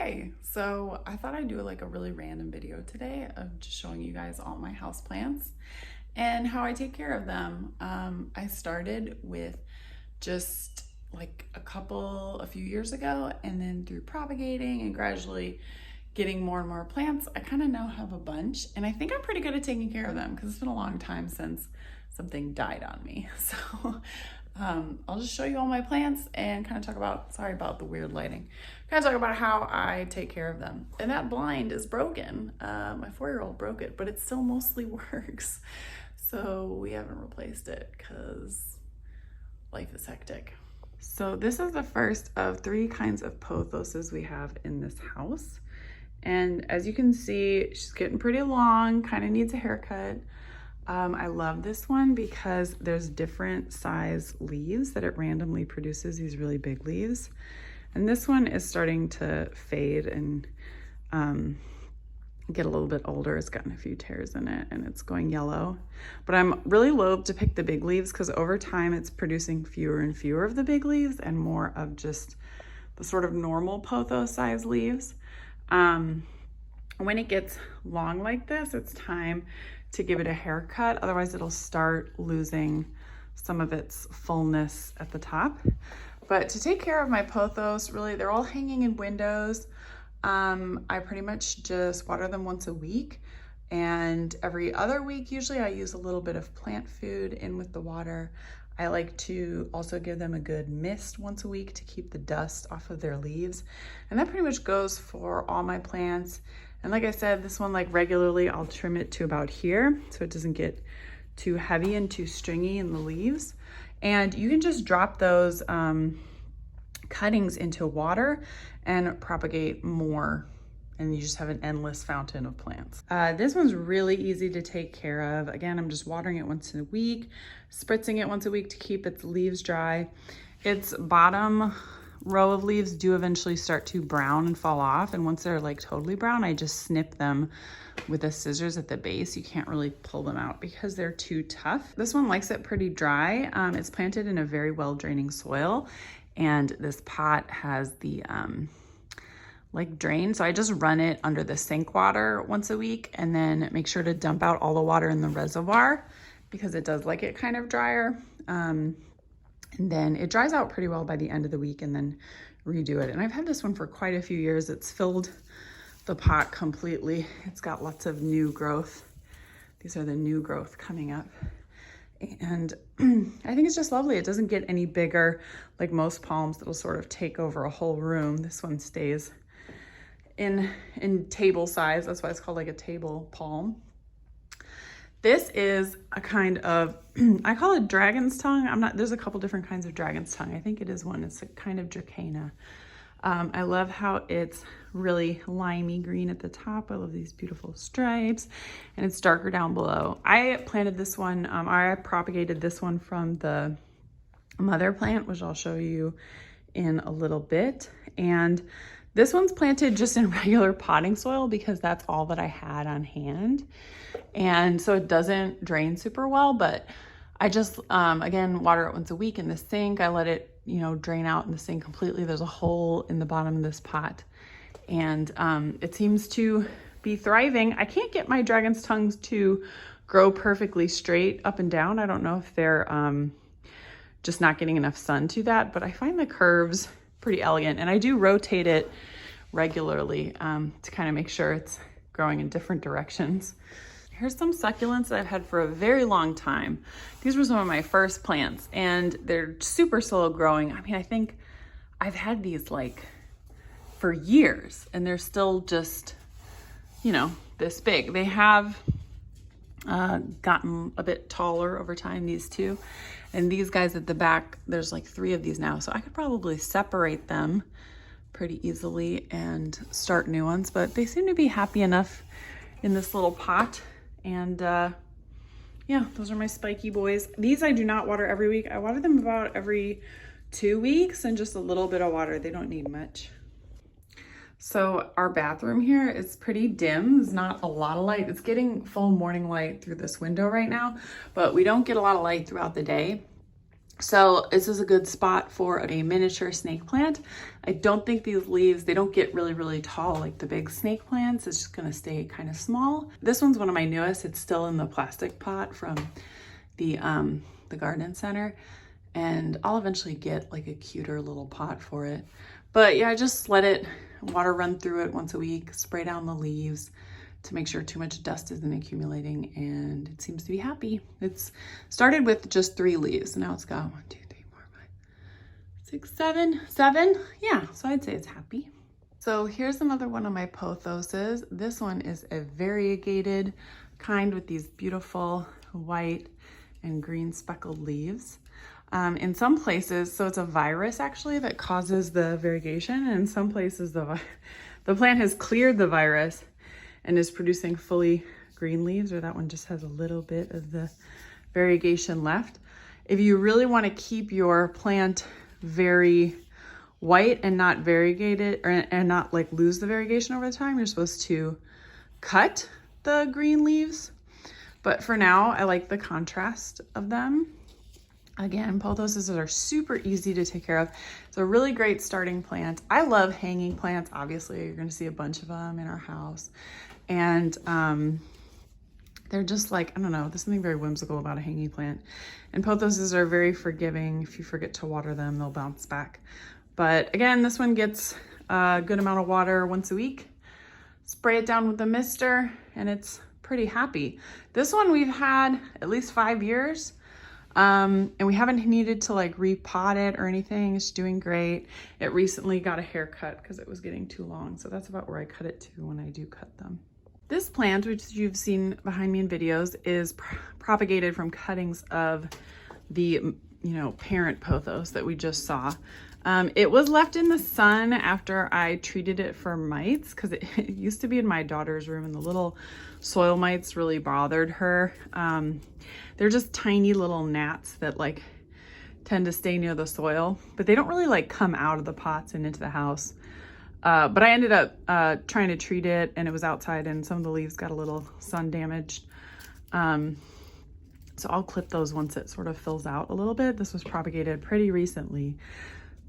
Okay, so I thought I'd do like a really random video today of just showing you guys all my houseplants and how I take care of them. I started with just like a few years ago, and then through propagating and gradually getting more and more plants, I kind of now have a bunch, and I think I'm pretty good at taking care of them because it's been a long time since something died on me. So I'll just show you all my plants and kind of talk about, sorry about the weird lighting, kind of talk about how I take care of them. And that blind is broken. My 4-year-old broke it, but it still mostly works. So we haven't replaced it because life is hectic. So this is the first of 3 kinds of pothoses we have in this house. And as you can see, she's getting pretty long, kind of needs a haircut. I love this one because there's different size leaves that it randomly produces, these really big leaves. And this one is starting to fade and get a little bit older. It's gotten a few tears in it and it's going yellow. But I'm really loath to pick the big leaves because over time it's producing fewer and fewer of the big leaves and more of just the sort of normal pothos size leaves. When it gets long like this, it's time to give it a haircut. Otherwise it'll start losing some of its fullness at the top. But to take care of my pothos, really, they're all hanging in windows. I pretty much just water them once a week, and every other week, usually I use a little bit of plant food in with the water. I like to also give them a good mist once a week to keep the dust off of their leaves. And that pretty much goes for all my plants. And like I said, this one, like regularly, I'll trim it to about here so it doesn't get too heavy and too stringy in the leaves. And you can just drop those cuttings into water and propagate more, and you just have an endless fountain of plants. This one's really easy to take care of. Again, I'm just watering it once a week, spritzing it once a week to keep its leaves dry. Its bottom row of leaves do eventually start to brown and fall off, and once they're like totally brown, I just snip them with the scissors at the base. You can't really pull them out because they're too tough. This one likes it pretty dry. It's planted in a very well draining soil, and this pot has the like drain. So I just run it under the sink water once a week and then make sure to dump out all the water in the reservoir because it does like it kind of drier. And then it dries out pretty well by the end of the week, and then redo it. And I've had this one for quite a few years. It's filled the pot completely. It's got lots of new growth. These are the new growth coming up. And I think it's just lovely. It doesn't get any bigger like most palms that'll sort of take over a whole room. This one stays in table size. That's why it's called like a table palm. This is a kind of, I call it dragon's tongue. There's a couple different kinds of dragon's tongue. I think it is one. It's a kind of Dracaena. I love how it's really limey green at the top. I love these beautiful stripes, and it's darker down below. I planted this one, I propagated this one from the mother plant, which I'll show you in a little bit. And this one's planted just in regular potting soil because that's all that I had on hand. And so it doesn't drain super well, but I just, again, water it once a week in the sink. I let it, drain out in the sink completely. There's a hole in the bottom of this pot, and it seems to be thriving. I can't get my dragon's tongues to grow perfectly straight up and down. I don't know if they're just not getting enough sun to that, but I find the curves pretty elegant, and I do rotate it regularly to kind of make sure it's growing in different directions. Here's some succulents that I've had for a very long time. These were some of my first plants, and they're super slow growing. I mean, I think I've had these like for years, and they're still just, this big. They have gotten a bit taller over time, these two. And these guys at the back, there's like 3 of these now, so I could probably separate them pretty easily and start new ones, but they seem to be happy enough in this little pot. And yeah, those are my spiky boys. These I do not water every week. I water them about every 2 weeks, and just a little bit of water. They don't need much. So our bathroom here is pretty dim. There's not a lot of light. It's getting full morning light through this window right now, but we don't get a lot of light throughout the day. So this is a good spot for a miniature snake plant. I don't think these leaves, they don't get really, really tall like the big snake plants. It's just gonna stay kind of small. This one's one of my newest. It's still in the plastic pot from the garden center. And I'll eventually get like a cuter little pot for it. But yeah, I just let it water run through it once a week, spray down the leaves to make sure too much dust isn't accumulating, and it seems to be happy. It's started with just 3 leaves, and now it's got 1, 2, 3, 4, 5, 6, 7. Yeah, so I'd say it's happy. So here's another one of my pothoses. This one is a variegated kind with these beautiful white and green speckled leaves. In some places, so it's a virus actually that causes the variegation, and in some places the plant has cleared the virus and is producing fully green leaves, or that one just has a little bit of the variegation left. If you really want to keep your plant very white and not variegated, and not like lose the variegation over the time, you're supposed to cut the green leaves. But for now, I like the contrast of them. Again, pothoses are super easy to take care of. It's a really great starting plant. I love hanging plants. Obviously, you're going to see a bunch of them in our house. And they're just like, I don't know, there's something very whimsical about a hanging plant. And pothoses are very forgiving. If you forget to water them, they'll bounce back. But again, this one gets a good amount of water once a week. Spray it down with a mister, and it's pretty happy. This one we've had at least 5 years. And we haven't needed to like repot it or anything. It's doing great. It recently got a haircut because it was getting too long. So that's about where I cut it to when I do cut them. This plant, which you've seen behind me in videos, is propagated from cuttings of the, parent pothos that we just saw. It was left in the sun after I treated it for mites, because it used to be in my daughter's room, and the little soil mites really bothered her. They're just tiny little gnats that like tend to stay near the soil, but they don't really like come out of the pots and into the house. But I ended up trying to treat it, and it was outside, and some of the leaves got a little sun damaged. So I'll clip those once it sort of fills out a little bit. This was propagated pretty recently.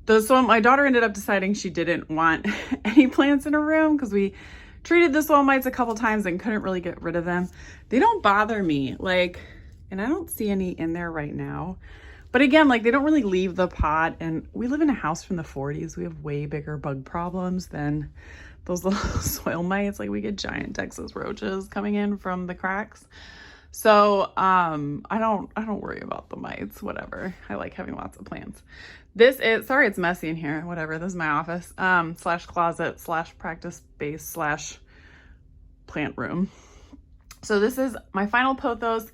So my daughter ended up deciding she didn't want any plants in her room because we treated the soil mites a couple times and couldn't really get rid of them. They don't bother me, and I don't see any in there right now. But again, they don't really leave the pot, and we live in a house from the 40s. We have way bigger bug problems than those little soil mites. We get giant Texas roaches coming in from the cracks. So I don't worry about the mites, whatever. I like having lots of plants. This is, sorry it's messy in here, whatever. This is my office, / closet / practice space / plant room. So this is my final pothos,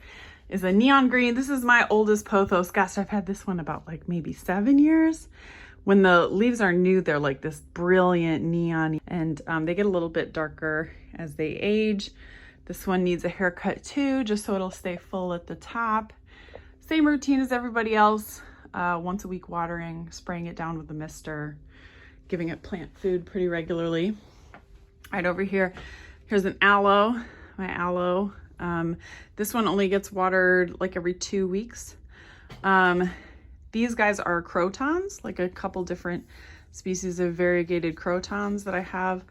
is a neon green. This is my oldest pothos. Gosh, I've had this one about maybe 7 years. When the leaves are new, they're like this brilliant neon, and they get a little bit darker as they age. This one needs a haircut too, just so it'll stay full at the top. Same routine as everybody else. Once a week watering, spraying it down with a mister, giving it plant food pretty regularly. Right over here, here's an aloe, my aloe. This one only gets watered every 2 weeks. These guys are crotons, a couple different species of variegated crotons that I have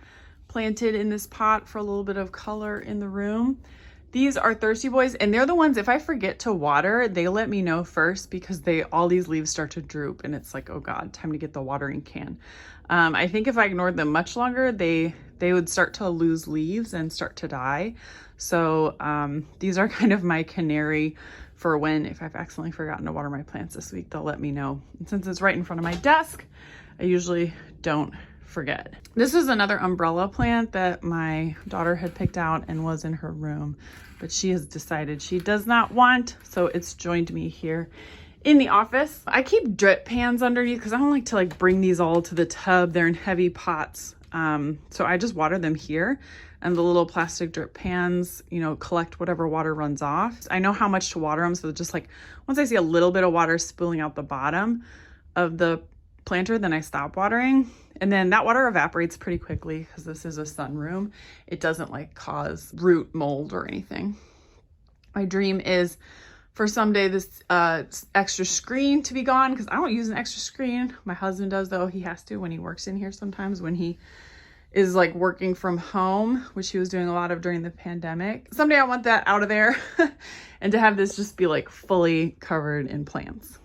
planted in this pot for a little bit of color in the room. These are thirsty boys, and they're the ones, if I forget to water, they let me know first, because all these leaves start to droop, and it's oh God, time to get the watering can. I think if I ignored them much longer, they would start to lose leaves and start to die. So these are kind of my canary for if I've accidentally forgotten to water my plants this week, they'll let me know. And since it's right in front of my desk, I usually don't forget. This is another umbrella plant that my daughter had picked out and was in her room, but she has decided she does not want, so it's joined me here in the office. I keep drip pans underneath because I don't like to bring these all to the tub. They're in heavy pots. So I just water them here, and the little plastic drip pans, collect whatever water runs off. I know how much to water them. So just once I see a little bit of water spilling out the bottom of the planter, then I stop watering. And then that water evaporates pretty quickly because this is a sunroom. It doesn't cause root mold or anything. My dream is for someday this extra screen to be gone, because I don't use an extra screen. My husband does though. He has to when he works in here sometimes, when he is like working from home, which he was doing a lot of during the pandemic. Someday I want that out of there and to have this just be like fully covered in plants.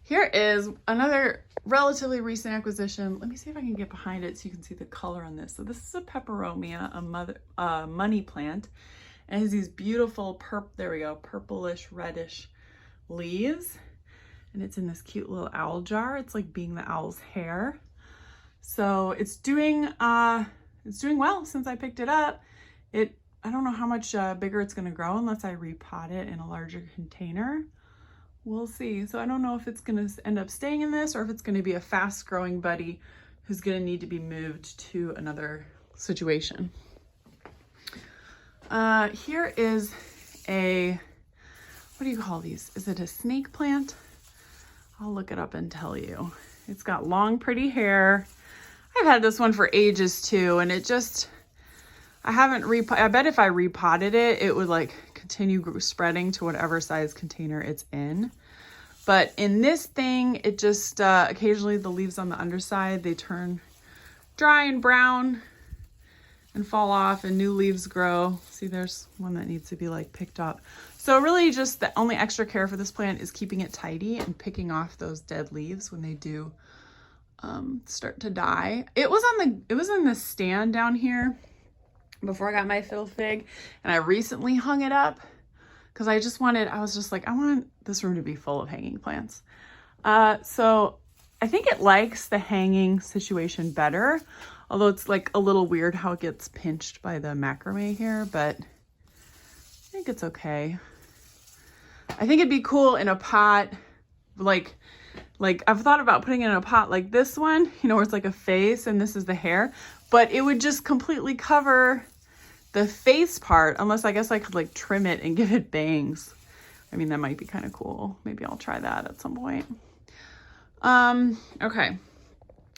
Here is another relatively recent acquisition. Let me see if I can get behind it so you can see the color on this. So this is a peperomia, a money plant. It has these beautiful purplish reddish leaves, and it's in this cute little owl jar. It's like being the owl's hair. So it's doing well since I picked it up. I don't know how much bigger it's going to grow unless I repot it in a larger container. We'll see. So I don't know if it's going to end up staying in this or if it's going to be a fast growing buddy who's going to need to be moved to another situation. Here is what do you call these? Is it a snake plant? I'll look it up and tell you. It's got long, pretty hair. I've had this one for ages too, and I bet if I repotted it, it would like continue spreading to whatever size container it's in. But in this thing, it just, occasionally the leaves on the underside, they turn dry and brown and fall off and new leaves grow. See, there's one that needs to be like picked up. So really just the only extra care for this plant is keeping it tidy and picking off those dead leaves when they do start to die. It was in the stand down here before I got my fiddle fig, and I recently hung it up because I was just like, I want this room to be full of hanging plants. So I think it likes the hanging situation better, although it's like a little weird how it gets pinched by the macrame here, but I think it's okay. I think it'd be cool in a pot, like I've thought about putting it in a pot like this one, you know, where it's like a face and this is the hair, but it would just completely cover the face part, unless I guess I could like trim it and give it bangs. I mean, that might be kind of cool. Maybe I'll try that at some point. Okay.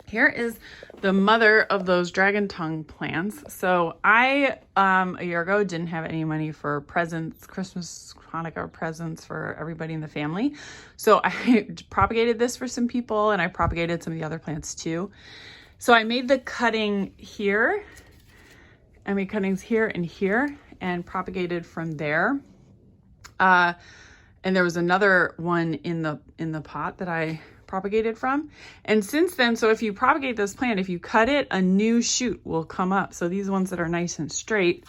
Here is the mother of those dragon tongue plants. So I, a year ago, didn't have any money for presents, Christmas, Hanukkah presents for everybody in the family. So I propagated this for some people, and I propagated some of the other plants too. So I made the cutting here. I made cuttings here and here and propagated from there. And there was another one in the pot that I propagated from. And since then, so if you propagate this plant, if you cut it, a new shoot will come up. So these ones that are nice and straight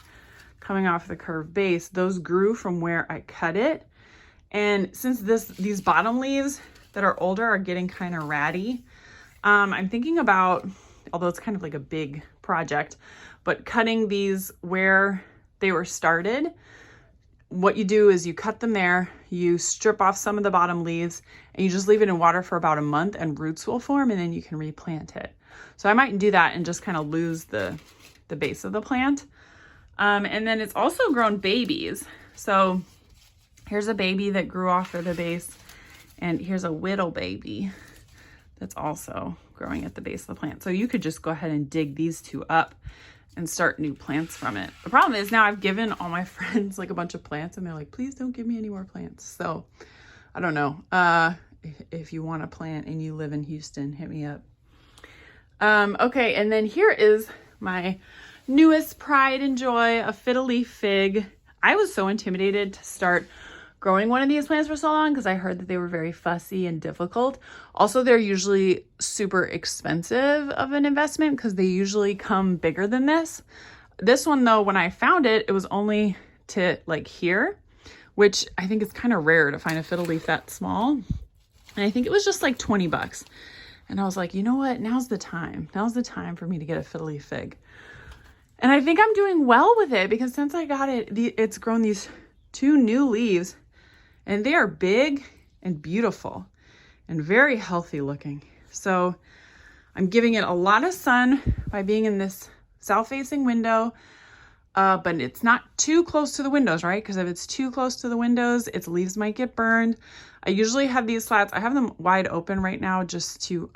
coming off the curved base, those grew from where I cut it. And since these bottom leaves that are older are getting kind of ratty, I'm thinking about, although it's kind of like a big project, but cutting these where they were started. What you do is you cut them there, you strip off some of the bottom leaves, and you just leave it in water for about a month and roots will form, and then you can replant it. So I might do that and just kind of lose the base of the plant. And then it's also grown babies. So here's a baby that grew off of the base, and here's a whittle baby that's also growing at the base of the plant. So you could just go ahead and dig these two up and start new plants from it. The problem is now I've given all my friends like a bunch of plants, and they're like, please don't give me any more plants. So I don't know. If you want a plant and you live in Houston, hit me up. Okay, and then here is my newest pride and joy, a fiddle-leaf fig. I was so intimidated to start growing one of these plants for so long because I heard that they were very fussy and difficult. Also, they're usually super expensive of an investment because they usually come bigger than this. This one though, when I found it, it was only to like here, which I think is kind of rare to find a fiddle leaf that small. And I think it was just like 20 bucks. And I was like, you know what? Now's the time. Now's the time for me to get a fiddle leaf fig. And I think I'm doing well with it because since I got it, it's grown these 2 new leaves. And they are big and beautiful and very healthy looking. So I'm giving it a lot of sun by being in this south-facing window, but it's not too close to the windows, right? Because if it's too close to the windows, its leaves might get burned. I usually have these slats. I have them wide open right now just to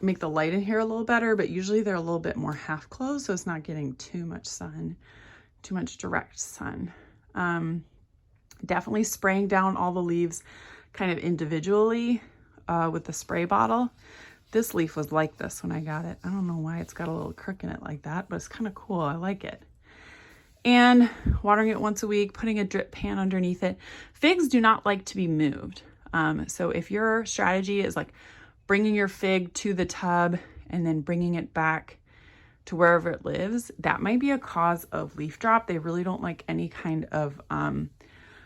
make the light in here a little better, but usually they're a little bit more half closed, so it's not getting too much sun, too much direct sun. Definitely spraying down all the leaves kind of individually with the spray bottle. This leaf was like this when I got it. I don't know why it's got a little crook in it like that, but it's kind of cool. I like it. And watering it once a week, putting a drip pan underneath it. Figs do not like to be moved. So if your strategy is like bringing your fig to the tub and then bringing it back to wherever it lives, that might be a cause of leaf drop. They really don't like any kind of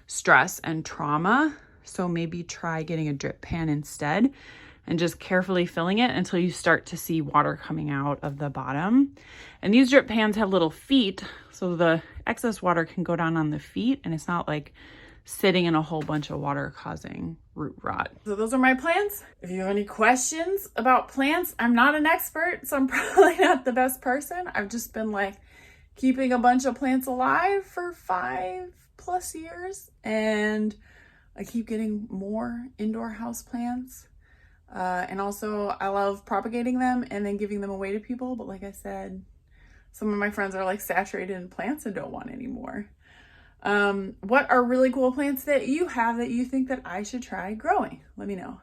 stress and trauma. So maybe try getting a drip pan instead and just carefully filling it until you start to see water coming out of the bottom. And these drip pans have little feet, so the excess water can go down on the feet and it's not like sitting in a whole bunch of water causing root rot. So those are my plants. If you have any questions about plants, I'm not an expert, so I'm probably not the best person. I've just been like keeping a bunch of plants alive for 5+ years, and I keep getting more indoor house plants. And also I love propagating them and then giving them away to people. But like I said, some of my friends are like saturated in plants and don't want any more. What are really cool plants that you have that you think that I should try growing? Let me know.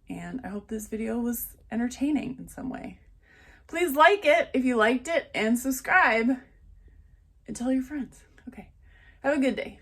And I hope this video was entertaining in some way. Please like it if you liked it and subscribe and tell your friends. Okay. Have a good day.